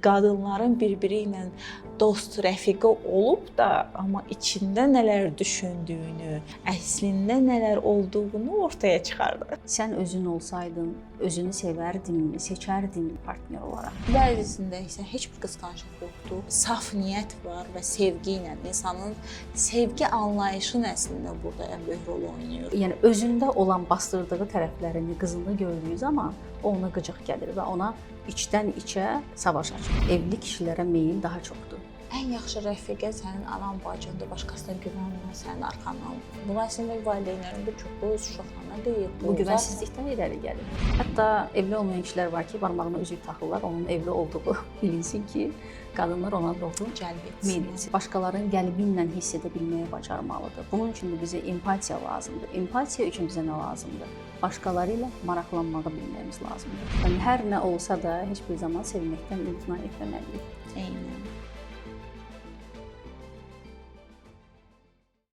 qadınların bir-biri ilə dost, rəfiqə olub da, amma içində nələr düşündüyünü, əslində nələr olduğunu ortaya çıxardır. Sən özün olsaydın, özünü sevərdinmi, seçərdin partner olaraq? Bəzisində isə heç bir qısqanclıq yoxdur. Saf niyyət var və sevgi ilə insanın sevgi anlayışı əslində burada ən böyük rol oynayır. Yəni özündə olan basdırdığı tərəflərini qızında gördüyü zaman o ona qıcıq gəlir və ona içdən-içə savaş açır. Evli kişilərə meyil daha çoxdur. Ən yaxşı rəfiqə sənin anan, bacındır, başqasına güvənmə, sənin arxandan. Bu əslində valideynlərin bir çoxu öz uşaqlarına deyir. Bu güvənsizlikdən irəli gəlir. Hətta evli olmayan kişilər var ki, barmağına üzük taxırlar, onun evli olduğu bilinsin ki, qadınlar ona doğru cəlb etsin. Başqalarının qəlbi ilə hiss edə bilməyə bacarmalıdır. Bunun üçün də bizə empatiya lazımdır. Empatiya üçün bizə nə lazımdır? Başqaları ilə maraqlanmağı bilməyimiz lazımdır. Yəni hər nə olsa da heç bir zaman sevməkdən imtina etməməliyik. Eynən.